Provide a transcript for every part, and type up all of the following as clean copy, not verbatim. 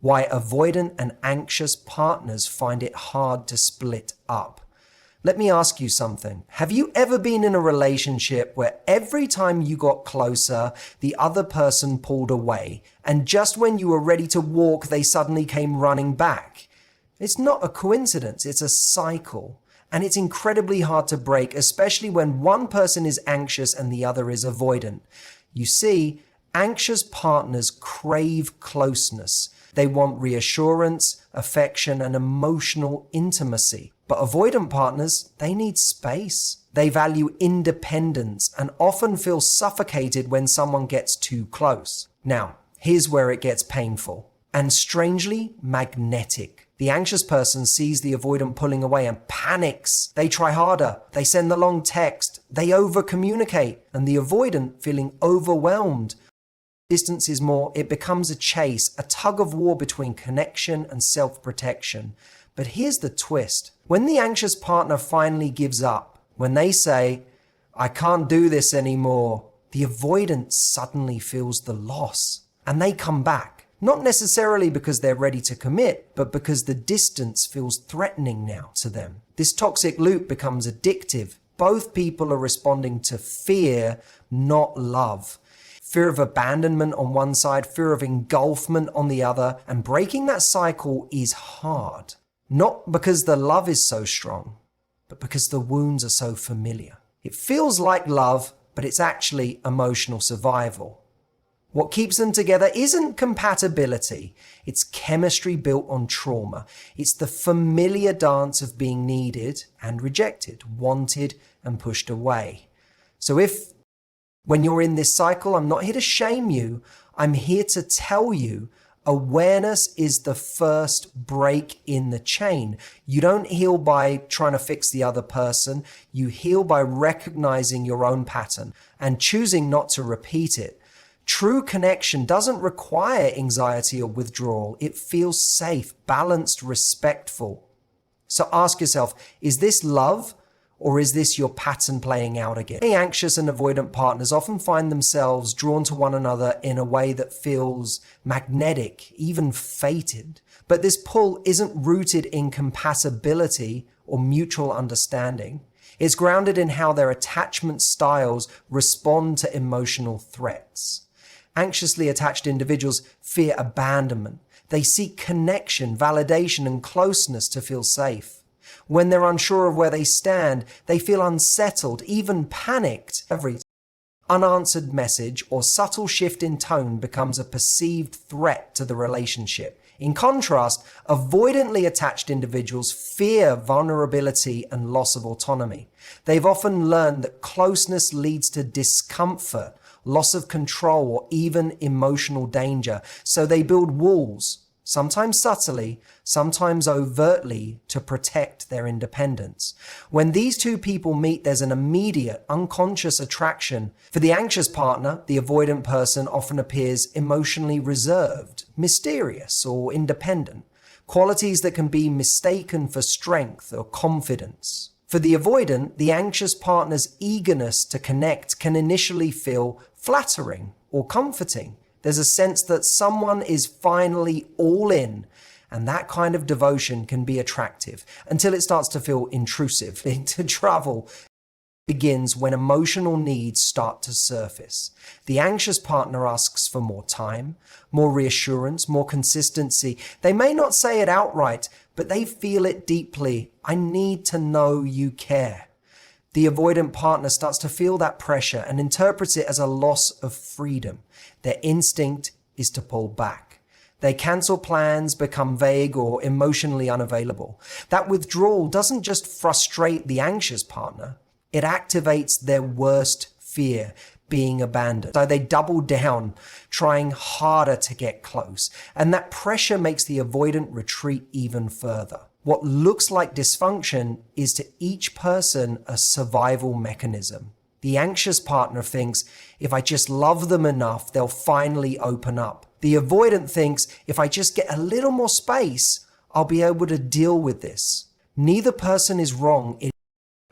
Why avoidant and anxious partners find it hard to split up. Let me ask you something. Have you ever been in a relationship where every time you got closer, the other person pulled away, and just when you were ready to walk, they suddenly came running back? It's not a coincidence, it's a cycle. And it's incredibly hard to break, especially when one person is anxious and the other is avoidant. You see, anxious partners crave closeness. They want reassurance, affection, and emotional intimacy. But avoidant partners, they need space. They value independence and often feel suffocated when someone gets too close. Now, here's where it gets painful and strangely magnetic. The anxious person sees the avoidant pulling away and panics. They try harder. They send the long text. They over-communicate. And the avoidant, feeling overwhelmed, distance is more, it becomes a chase, a tug of war between connection and self-protection. But here's the twist. When the anxious partner finally gives up, when they say, "I can't do this anymore," the avoidant suddenly feels the loss. And they come back. Not necessarily because they're ready to commit, but because the distance feels threatening now to them. This toxic loop becomes addictive. Both people are responding to fear, not love. Fear of abandonment on one side, fear of engulfment on the other, and breaking that cycle is hard. Not because the love is so strong, but because the wounds are so familiar. It feels like love, but it's actually emotional survival. What keeps them together isn't compatibility. It's chemistry built on trauma. It's the familiar dance of being needed and rejected, wanted and pushed away. So when you're in this cycle, I'm not here to shame you. I'm here to tell you awareness is the first break in the chain. You don't heal by trying to fix the other person. You heal by recognizing your own pattern and choosing not to repeat it. True connection doesn't require anxiety or withdrawal. It feels safe, balanced, respectful. So ask yourself, is this love or is this your pattern playing out again? Many anxious and avoidant partners often find themselves drawn to one another in a way that feels magnetic, even fated. But this pull isn't rooted in compatibility or mutual understanding. It's grounded in how their attachment styles respond to emotional threats. Anxiously attached individuals fear abandonment. They seek connection, validation, and closeness to feel safe. When they're unsure of where they stand, they feel unsettled, even panicked. Every unanswered message or subtle shift in tone becomes a perceived threat to the relationship. In contrast, avoidantly attached individuals fear vulnerability and loss of autonomy. They've often learned that closeness leads to discomfort, loss of control, or even emotional danger. So they build walls, sometimes subtly, sometimes overtly, to protect their independence. When these two people meet, there's an immediate, unconscious attraction. For the anxious partner, the avoidant person often appears emotionally reserved, mysterious, or independent, qualities that can be mistaken for strength or confidence. For the avoidant, the anxious partner's eagerness to connect can initially feel flattering or comforting. There's a sense that someone is finally all in, and that kind of devotion can be attractive until it starts to feel intrusive. Into trouble begins when emotional needs start to surface. The anxious partner asks for more time, more reassurance, more consistency. They may not say it outright, but they feel it deeply. I need to know you care. The avoidant partner starts to feel that pressure and interprets it as a loss of freedom. Their instinct is to pull back. They cancel plans, become vague, or emotionally unavailable. That withdrawal doesn't just frustrate the anxious partner, it activates their worst fear, being abandoned. So they double down, trying harder to get close. And that pressure makes the avoidant retreat even further. What looks like dysfunction is to each person a survival mechanism. The anxious partner thinks, if I just love them enough, they'll finally open up. The avoidant thinks, if I just get a little more space, I'll be able to deal with this. Neither person is wrong.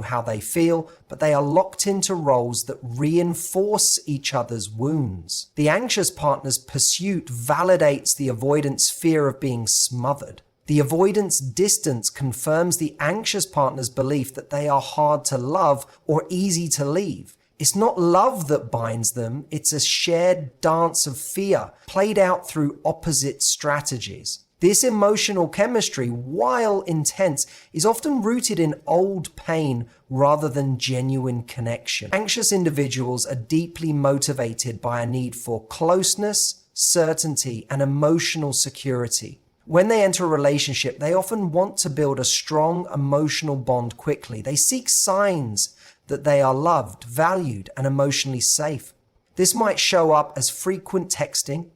how they feel, but they are locked into roles that reinforce each other's wounds. The anxious partner's pursuit validates the avoidant's fear of being smothered. The avoidant's distance confirms the anxious partner's belief that they are hard to love or easy to leave. It's not love that binds them, it's a shared dance of fear, played out through opposite strategies. This emotional chemistry, while intense, is often rooted in old pain rather than genuine connection. Anxious individuals are deeply motivated by a need for closeness, certainty, and emotional security. When they enter a relationship, they often want to build a strong emotional bond quickly. They seek signs that they are loved, valued, and emotionally safe. This might show up as frequent texting,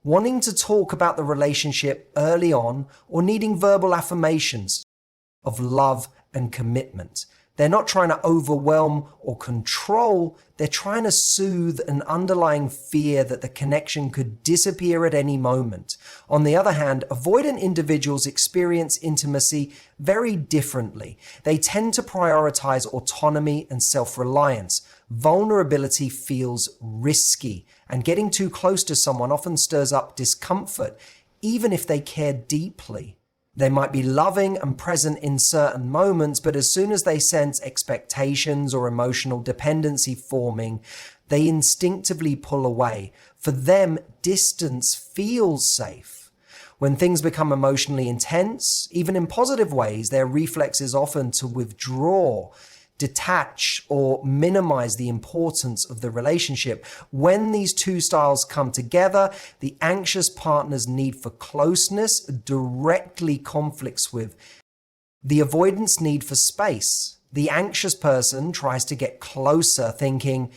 wanting to talk about the relationship early on, or needing verbal affirmations of love and commitment. They're not trying to overwhelm or control, they're trying to soothe an underlying fear that the connection could disappear at any moment. On the other hand, avoidant individuals experience intimacy very differently. They tend to prioritize autonomy and self-reliance. Vulnerability feels risky, and getting too close to someone often stirs up discomfort, even if they care deeply. They might be loving and present in certain moments, but as soon as they sense expectations or emotional dependency forming, they instinctively pull away. For them, distance feels safe. When things become emotionally intense, even in positive ways, their reflex is often to withdraw, detach, or minimize the importance of the relationship. When these two styles come together, the anxious partner's need for closeness directly conflicts with the avoidant's need for space. The anxious person tries to get closer, thinking,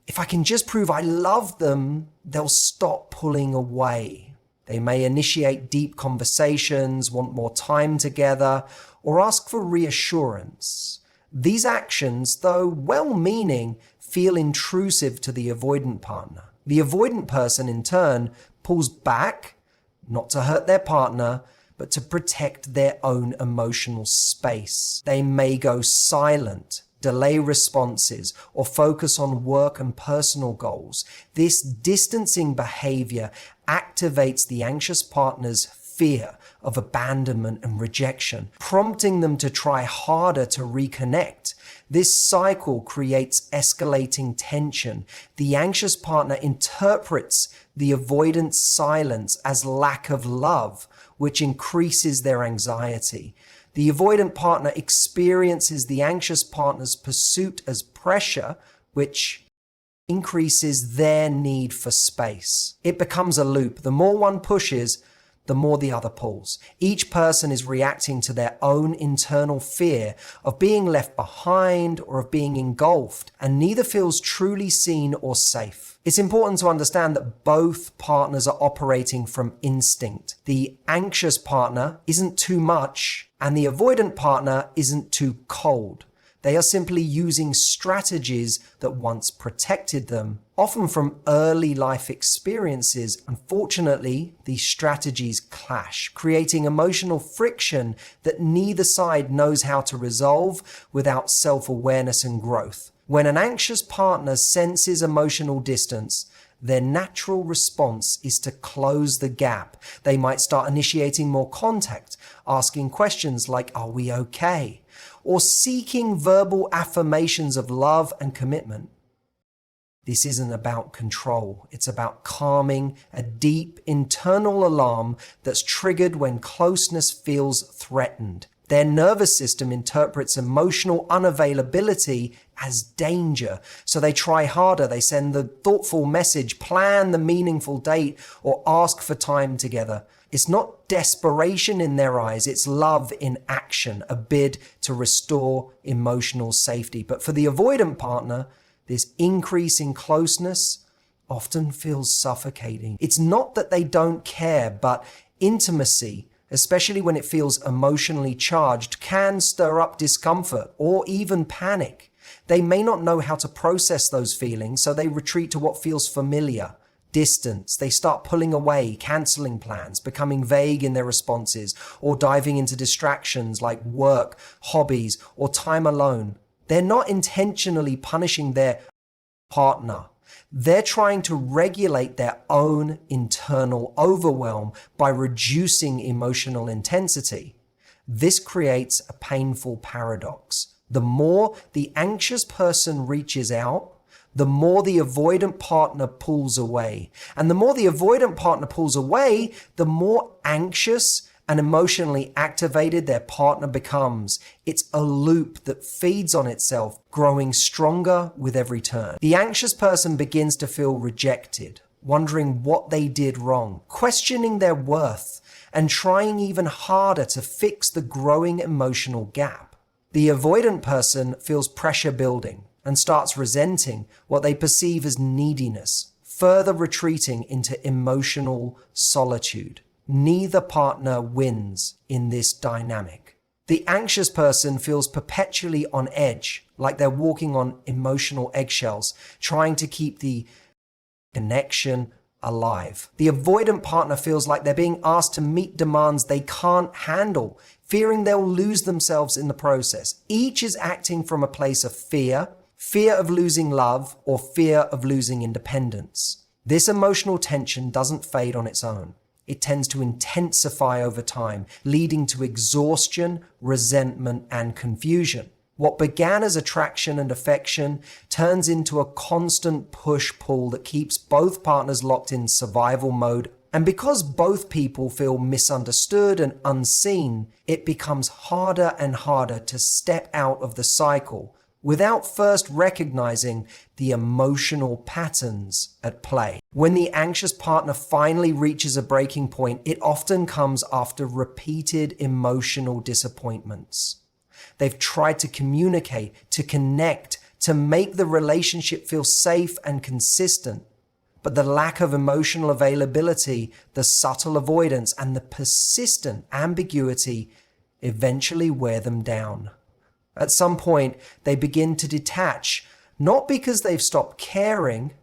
if I can just prove I love them, they'll stop pulling away. They may initiate deep conversations, want more time together, or ask for reassurance. These actions, though well-meaning, feel intrusive to the avoidant partner. The avoidant person, in turn, pulls back, not to hurt their partner, but to protect their own emotional space. They may go silent, delay responses, or focus on work and personal goals. This distancing behavior activates the anxious partner's fear of abandonment and rejection, prompting them to try harder to reconnect. This cycle creates escalating tension. The anxious partner interprets the avoidant silence as lack of love, which increases their anxiety. The avoidant partner experiences the anxious partner's pursuit as pressure, which increases their need for space. It becomes a loop. The more one pushes, the more the other pulls. Each person is reacting to their own internal fear of being left behind or of being engulfed, and neither feels truly seen or safe. It's important to understand that both partners are operating from instinct. The anxious partner isn't too much, and the avoidant partner isn't too cold. They are simply using strategies that once protected them, often from early life experiences. Unfortunately, these strategies clash, creating emotional friction that neither side knows how to resolve without self-awareness and growth. When an anxious partner senses emotional distance, their natural response is to close the gap. They might start initiating more contact, asking questions like, "Are we okay?" or seeking verbal affirmations of love and commitment. This isn't about control. It's about calming a deep internal alarm that's triggered when closeness feels threatened. Their nervous system interprets emotional unavailability as danger, so they try harder. They send the thoughtful message, plan the meaningful date, or ask for time together. It's not desperation in their eyes, it's love in action, a bid to restore emotional safety. But for the avoidant partner, this increase in closeness often feels suffocating. It's not that they don't care, but intimacy, especially when it feels emotionally charged, can stir up discomfort or even panic. They may not know how to process those feelings, so they retreat to what feels familiar. Distance. They start pulling away, canceling plans, becoming vague in their responses, or diving into distractions like work, hobbies, or time alone. They're not intentionally punishing their partner. They're trying to regulate their own internal overwhelm by reducing emotional intensity. This creates a painful paradox. The more the anxious person reaches out, the more the avoidant partner pulls away. And the more the avoidant partner pulls away, the more anxious and emotionally activated their partner becomes. It's a loop that feeds on itself, growing stronger with every turn. The anxious person begins to feel rejected, wondering what they did wrong, questioning their worth, and trying even harder to fix the growing emotional gap. The avoidant person feels pressure building and starts resenting what they perceive as neediness, further retreating into emotional solitude. Neither partner wins in this dynamic. The anxious person feels perpetually on edge, like they're walking on emotional eggshells, trying to keep the connection alive. The avoidant partner feels like they're being asked to meet demands they can't handle, fearing they'll lose themselves in the process. Each is acting from a place of fear of losing love, or fear of losing independence. This emotional tension doesn't fade on its own. It tends to intensify over time, leading to exhaustion, resentment, and confusion. What began as attraction and affection turns into a constant push-pull that keeps both partners locked in survival mode. And because both people feel misunderstood and unseen, it becomes harder and harder to step out of the cycle without first recognizing the emotional patterns at play. When the anxious partner finally reaches a breaking point, it often comes after repeated emotional disappointments. They've tried to communicate, to connect, to make the relationship feel safe and consistent. But the lack of emotional availability, the subtle avoidance, and the persistent ambiguity eventually wear them down. At some point, they begin to detach, not because they've stopped caring,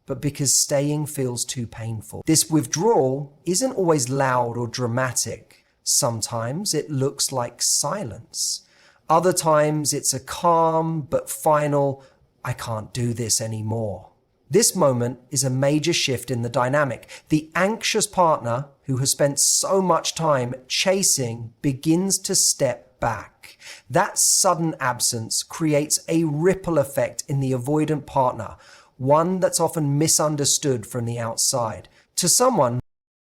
but because staying feels too painful. This withdrawal isn't always loud or dramatic. Sometimes it looks like silence. Other times it's a calm but final, I can't do this anymore. This moment is a major shift in the dynamic. The anxious partner, who has spent so much time chasing, begins to step back. That sudden absence creates a ripple effect in the avoidant partner, one that's often misunderstood from the outside. To someone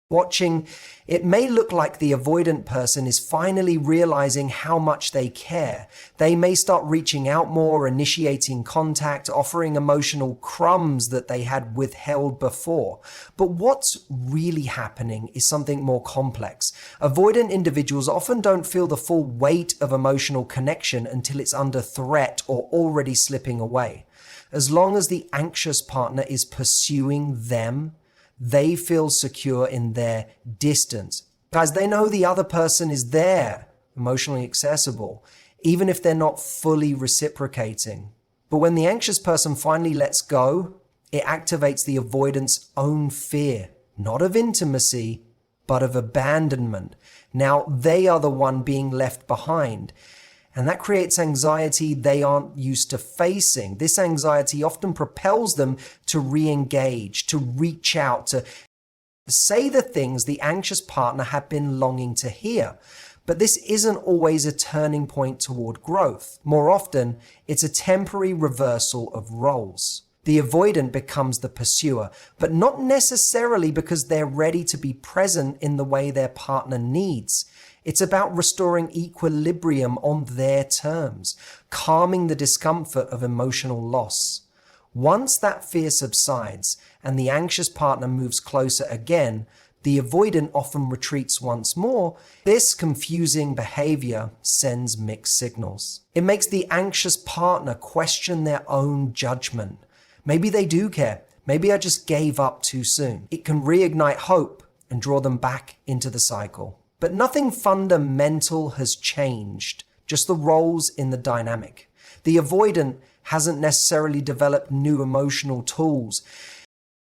watching, it may look like the avoidant person is finally realizing how much they care. They may start reaching out more, initiating contact, offering emotional crumbs that they had withheld before. But what's really happening is something more complex. Avoidant individuals often don't feel the full weight of emotional connection until it's under threat or already slipping away. As long as the anxious partner is pursuing them, they feel secure in their distance. Guys, they know the other person is there, emotionally accessible, even if they're not fully reciprocating. But when the anxious person finally lets go, it activates the avoidant's own fear, not of intimacy, but of abandonment. Now they are the one being left behind. And that creates anxiety they aren't used to facing. This anxiety often propels them to re-engage, to reach out, to say the things the anxious partner had been longing to hear. But this isn't always a turning point toward growth. More often, it's a temporary reversal of roles. The avoidant becomes the pursuer, but not necessarily because they're ready to be present in the way their partner needs. It's about restoring equilibrium on their terms, calming the discomfort of emotional loss. Once that fear subsides and the anxious partner moves closer again, the avoidant often retreats once more. This confusing behavior sends mixed signals. It makes the anxious partner question their own judgment. Maybe they do care. Maybe I just gave up too soon. It can reignite hope and draw them back into the cycle. But nothing fundamental has changed, just the roles in the dynamic. The avoidant hasn't necessarily developed new emotional tools.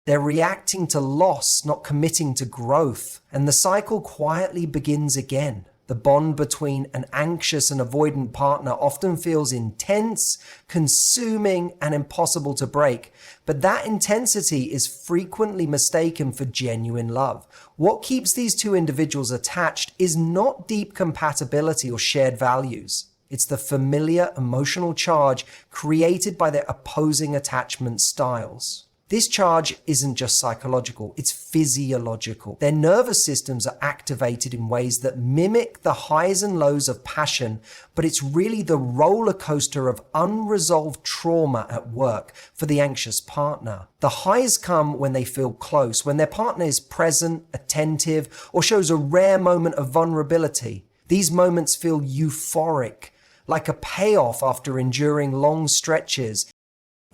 They're reacting to loss, not committing to growth. And the cycle quietly begins again. The bond between an anxious and avoidant partner often feels intense, consuming, and impossible to break. But that intensity is frequently mistaken for genuine love. What keeps these two individuals attached is not deep compatibility or shared values. It's the familiar emotional charge created by their opposing attachment styles. This charge isn't just psychological, it's physiological. Their nervous systems are activated in ways that mimic the highs and lows of passion, but it's really the roller coaster of unresolved trauma at work for the anxious partner. The highs come when they feel close, when their partner is present, attentive, or shows a rare moment of vulnerability. These moments feel euphoric, like a payoff after enduring long stretches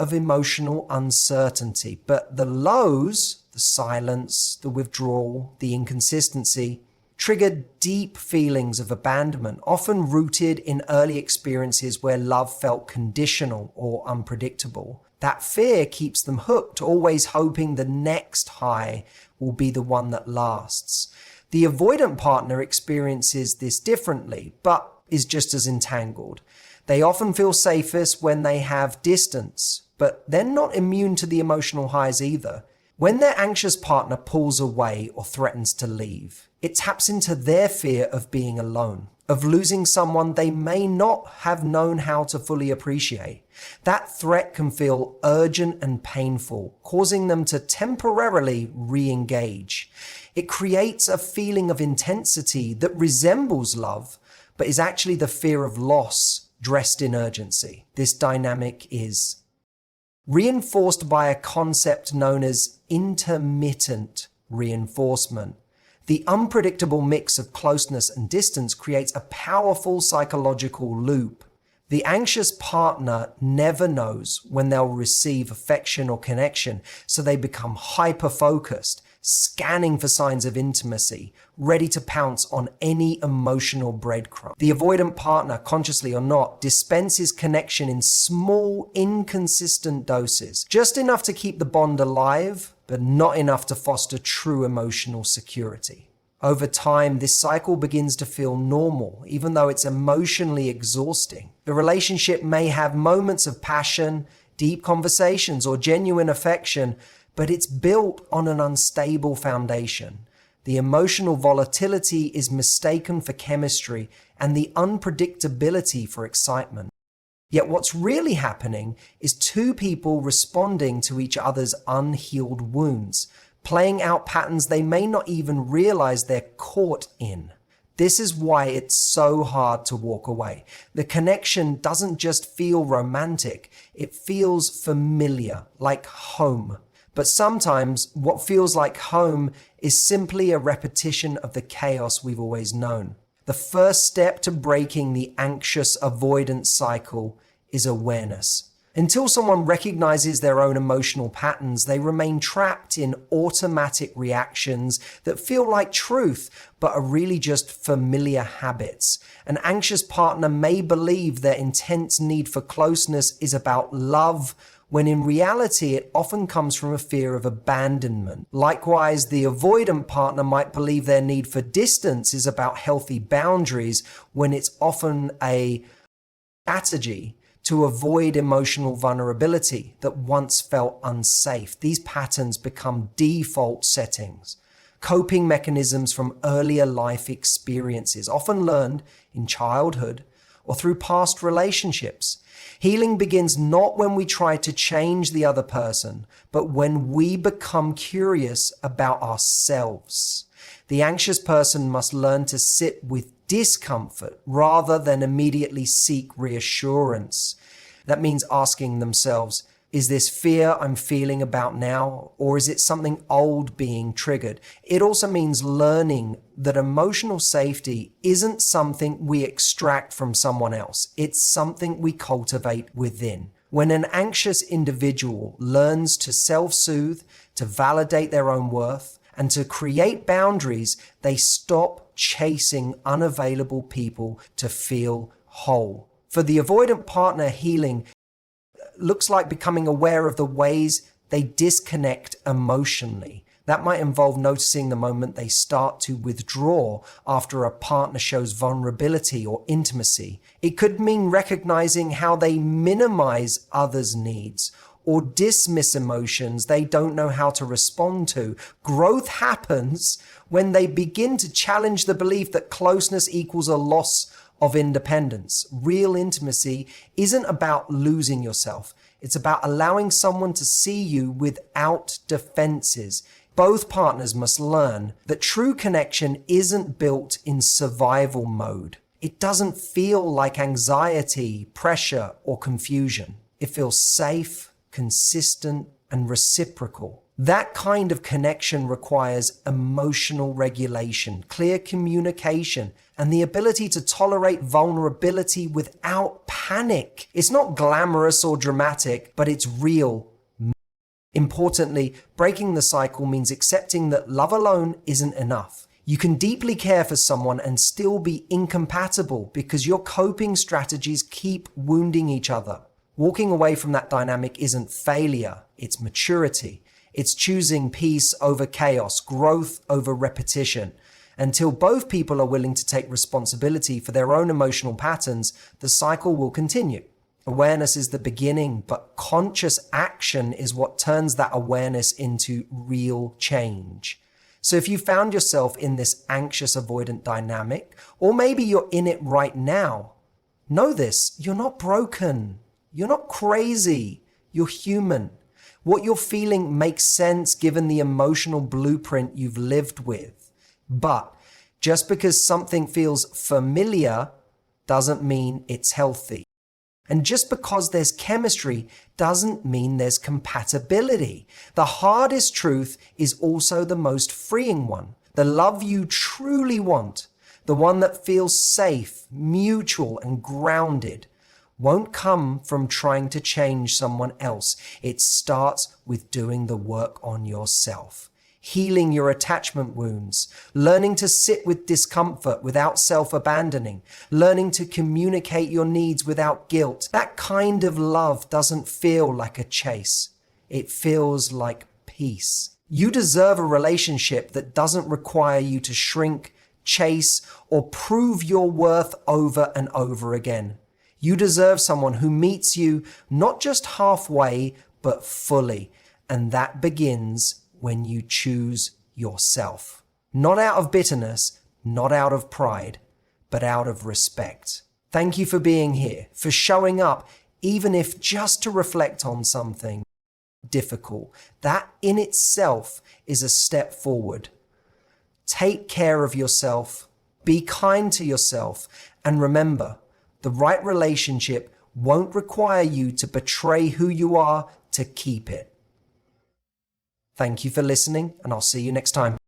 of emotional uncertainty. But the lows, the silence, the withdrawal, the inconsistency, trigger deep feelings of abandonment, often rooted in early experiences where love felt conditional or unpredictable. That fear keeps them hooked, always hoping the next high will be the one that lasts. The avoidant partner experiences this differently, but is just as entangled. They often feel safest when they have distance, but they're not immune to the emotional highs either. When their anxious partner pulls away or threatens to leave, it taps into their fear of being alone, of losing someone they may not have known how to fully appreciate. That threat can feel urgent and painful, causing them to temporarily re-engage. It creates a feeling of intensity that resembles love, but is actually the fear of loss dressed in urgency. This dynamic is reinforced by a concept known as intermittent reinforcement. The unpredictable mix of closeness and distance creates a powerful psychological loop. The anxious partner never knows when they'll receive affection or connection, so they become hyper-focused, scanning for signs of intimacy, ready to pounce on any emotional breadcrumb. The avoidant partner, consciously or not, dispenses connection in small, inconsistent doses, just enough to keep the bond alive, but not enough to foster true emotional security. Over time, this cycle begins to feel normal, even though it's emotionally exhausting. The relationship may have moments of passion, deep conversations, or genuine affection, but it's built on an unstable foundation. The emotional volatility is mistaken for chemistry and the unpredictability for excitement. Yet what's really happening is two people responding to each other's unhealed wounds, playing out patterns they may not even realize they're caught in. This is why it's so hard to walk away. The connection doesn't just feel romantic, it feels familiar, like home. But sometimes what feels like home is simply a repetition of the chaos we've always known. The first step to breaking the anxious-avoidant cycle is awareness. Until someone recognizes their own emotional patterns, they remain trapped in automatic reactions that feel like truth, but are really just familiar habits. An anxious partner may believe their intense need for closeness is about love, when in reality it often comes from a fear of abandonment. Likewise, the avoidant partner might believe their need for distance is about healthy boundaries, when it's often a strategy to avoid emotional vulnerability that once felt unsafe. These patterns become default settings, coping mechanisms from earlier life experiences, often learned in childhood or through past relationships. Healing begins not when we try to change the other person, but when we become curious about ourselves. The anxious person must learn to sit with discomfort rather than immediately seek reassurance. That means asking themselves, is this fear I'm feeling about now, or is it something old being triggered? It also means learning that emotional safety isn't something we extract from someone else. It's something we cultivate within. When an anxious individual learns to self-soothe, to validate their own worth, and to create boundaries, they stop chasing unavailable people to feel whole. For the avoidant partner, healing looks like becoming aware of the ways they disconnect emotionally. That might involve noticing the moment they start to withdraw after a partner shows vulnerability or intimacy. It could mean recognizing how they minimize others' needs or dismiss emotions they don't know how to respond to. Growth happens when they begin to challenge the belief that closeness equals a loss of independence. Real intimacy isn't about losing yourself. It's about allowing someone to see you without defenses. Both partners must learn that true connection isn't built in survival mode. It doesn't feel like anxiety, pressure, or confusion. It feels safe, consistent, and reciprocal. That kind of connection requires emotional regulation, clear communication, and the ability to tolerate vulnerability without panic. It's not glamorous or dramatic, but it's real. Importantly, breaking the cycle means accepting that love alone isn't enough. You can deeply care for someone and still be incompatible because your coping strategies keep wounding each other. Walking away from that dynamic isn't failure, it's maturity. It's choosing peace over chaos, growth over repetition. Until both people are willing to take responsibility for their own emotional patterns, the cycle will continue. Awareness is the beginning, but conscious action is what turns that awareness into real change. So if you found yourself in this anxious-avoidant dynamic, or maybe you're in it right now, know this: you're not broken. You're not crazy. You're human. What you're feeling makes sense given the emotional blueprint you've lived with. But just because something feels familiar doesn't mean it's healthy. And just because there's chemistry doesn't mean there's compatibility. The hardest truth is also the most freeing one. The love you truly want, the one that feels safe, mutual, and grounded, won't come from trying to change someone else. It starts with doing the work on yourself. Healing your attachment wounds, learning to sit with discomfort without self-abandoning, learning to communicate your needs without guilt. That kind of love doesn't feel like a chase. It feels like peace. You deserve a relationship that doesn't require you to shrink, chase, or prove your worth over and over again. You deserve someone who meets you not just halfway, but fully. And that begins when you choose yourself. Not out of bitterness, not out of pride, but out of respect. Thank you for being here, for showing up, even if just to reflect on something difficult. That in itself is a step forward. Take care of yourself, be kind to yourself, and remember, the right relationship won't require you to betray who you are to keep it. Thank you for listening, and I'll see you next time.